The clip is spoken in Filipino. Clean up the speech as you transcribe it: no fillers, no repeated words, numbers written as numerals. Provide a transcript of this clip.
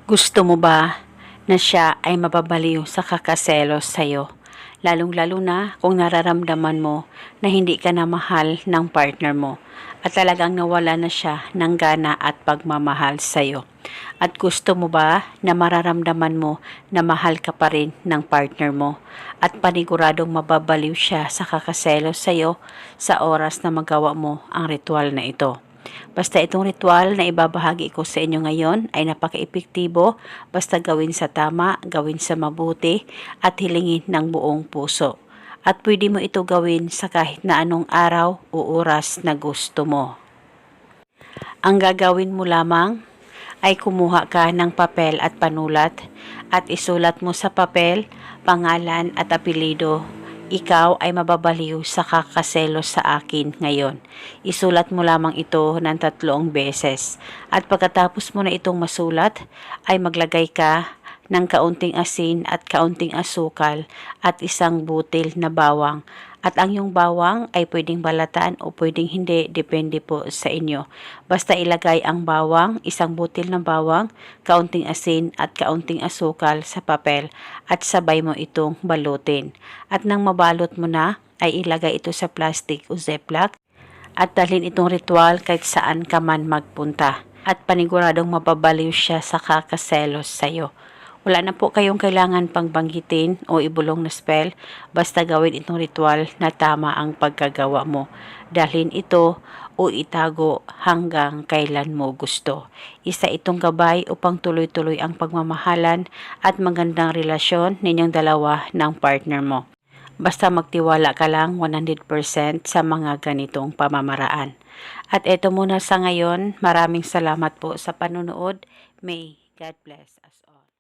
Gusto mo ba na siya ay mababaliw sa kakaselos sa'yo? Lalong-lalo na kung nararamdaman mo na hindi ka na mahal ng partner mo at talagang nawala na siya ng gana at pagmamahal sa'yo. At gusto mo ba na mararamdaman mo na mahal ka pa rin ng partner mo at paniguradong mababaliw siya sa kakaselos sa'yo sa oras na magawa mo ang ritual na ito? Basta itong ritual na ibabahagi ko sa inyo ngayon ay napaka-epektibo basta gawin sa tama, gawin sa mabuti at hilingin ng buong puso. At pwede mo ito gawin sa kahit na anong araw o oras na gusto mo. Ang gagawin mo lamang ay kumuha ka ng papel at panulat at isulat mo sa papel pangalan at apelido. Ikaw ay mababaliw sa kakaselos sa akin ngayon. Isulat mo lamang ito ng 3 beses. At pagkatapos mo na itong masulat, ay maglagay ka ng kaunting asin at kaunting asukal at isang butil na bawang. At ang yung bawang ay pwedeng balatan o pwedeng hindi, depende po sa inyo. Basta ilagay ang bawang, isang butil ng bawang, kaunting asin at kaunting asukal sa papel at sabay mo itong balutin. At nang mabalot mo na, ay ilagay ito sa plastic o ziplock at dalhin itong ritual kahit saan ka man magpunta. At paniguradong mababaliw siya sa kakaselos sa'yo. Wala na po kayong kailangan pang banggitin o ibulong na spell, basta gawin itong ritual na tama ang pagkagawa mo. Dalhin ito o itago hanggang kailan mo gusto. Isa itong gabay upang tuloy-tuloy ang pagmamahalan at magandang relasyon ninyong dalawa ng partner mo. Basta magtiwala ka lang 100% sa mga ganitong pamamaraan. At eto muna sa ngayon, maraming salamat po sa panunood. May God bless us all.